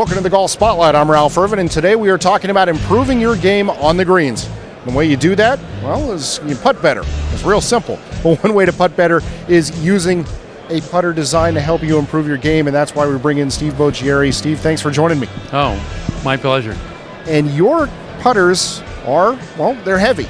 Welcome to the Golf Spotlight. I'm Ralph Irvin, and today we are talking about improving your game on the greens. The way you do that, well, is you putt better. It's real simple. But one way to putt better is using a putter designed to help you improve your game, and that's why we bring in Steve Boccieri. Steve, thanks for joining me. Oh, my pleasure. And your putters are, well, they're heavy.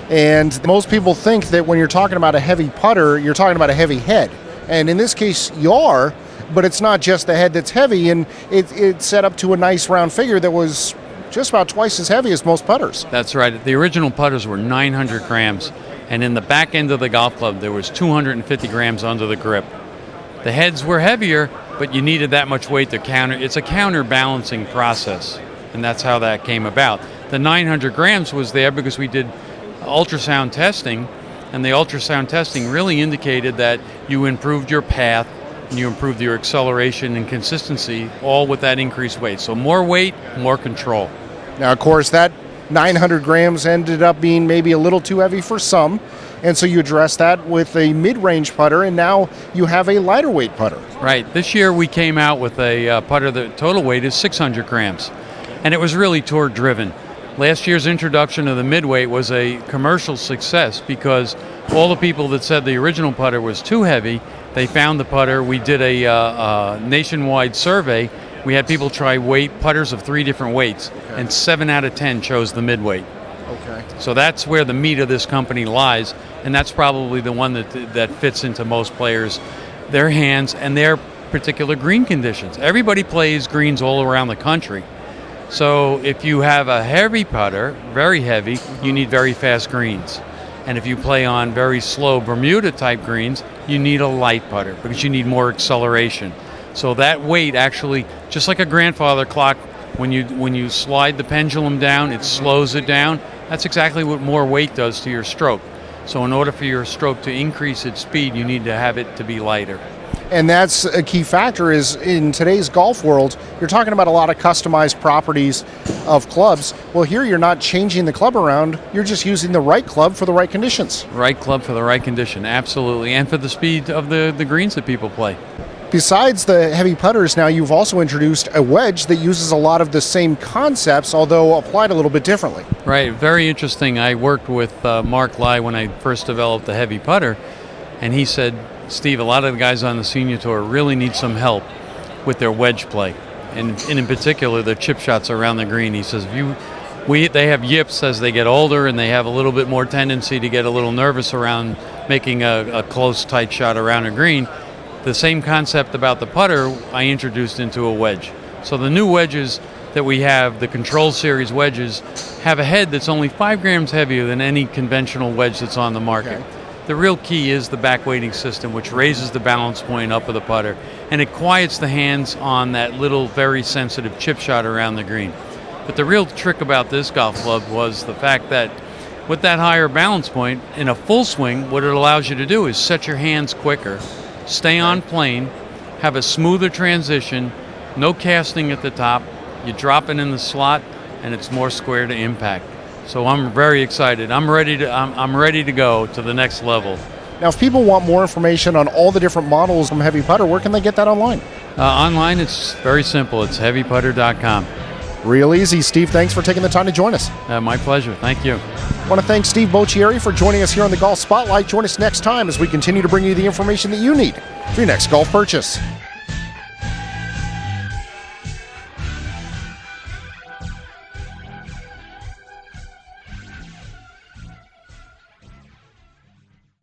And most people think that when you're talking about a heavy putter, you're talking about a heavy head. And in this case, you are, but it's not just the head that's heavy, and it's set up to a nice round figure that was just about twice as heavy as most putters. That's right. The original putters were 900 grams, and in the back end of the golf club, there was 250 grams under the grip. The heads were heavier, but you needed that much weight to counter. It's a counterbalancing process, and that's how that came about. The 900 grams was there because we did ultrasound testing, and the ultrasound testing really indicated that you improved your path and you improved your acceleration and consistency, all with that increased weight. So more weight, more control. Now, of course, that 900 grams ended up being maybe a little too heavy for some, and so you addressed that with a mid-range putter, and now you have a lighter weight putter. Right. This year we came out with a putter that total weight is 600 grams, and it was really tour driven. Last year's introduction of the midweight was a commercial success because all the people that said the original putter was too heavy, they found the putter. We did a nationwide survey. We had people try putters of 3 different weights, and 7 out of 10 chose the midweight. Okay. So that's where the meat of this company lies, and that's probably the one that fits into most players, their hands and their particular green conditions. Everybody plays greens all around the country. So if you have a heavy putter, very heavy, you need very fast greens. And if you play on very slow Bermuda type greens, you need a light putter because you need more acceleration. So that weight actually, just like a grandfather clock, when you slide the pendulum down, it slows it down. That's exactly what more weight does to your stroke. So in order for your stroke to increase its speed, you need to have it to be lighter. And that's a key factor is in today's golf world, you're talking about a lot of customized properties of clubs. Well, here you're not changing the club around, you're just using the right club for the right conditions. Right club for the right condition, absolutely, and for the speed of the greens that people play. Besides the heavy putters, now you've also introduced a wedge that uses a lot of the same concepts, although applied a little bit differently. Right, very interesting. I worked with Mark Lai when I first developed the heavy putter, and he said, Steve, a lot of the guys on the senior tour really need some help with their wedge play, and in particular their chip shots around the green. He says, they have yips as they get older, and they have a little bit more tendency to get a little nervous around making a close, tight shot around a green. The same concept about the putter I introduced into a wedge. So the new wedges that we have, the Control Series wedges, have a head that's only 5 grams heavier than any conventional wedge that's on the market. Okay. The real key is the back weighting system, which raises the balance point up of the putter, and it quiets the hands on that little very sensitive chip shot around the green. But the real trick about this golf club was the fact that with that higher balance point, in a full swing, what it allows you to do is set your hands quicker, stay on plane, have a smoother transition, no casting at the top, you drop it in the slot, and it's more square to impact. So I'm very excited. I'm ready to go to the next level. Now, if people want more information on all the different models from Heavy Putter, where can they get that online? Online, it's very simple. It's heavyputter.com. Real easy. Steve, thanks for taking the time to join us. My pleasure. Thank you. I want to thank Steve Boccieri for joining us here on the Golf Spotlight. Join us next time as we continue to bring you the information that you need for your next golf purchase.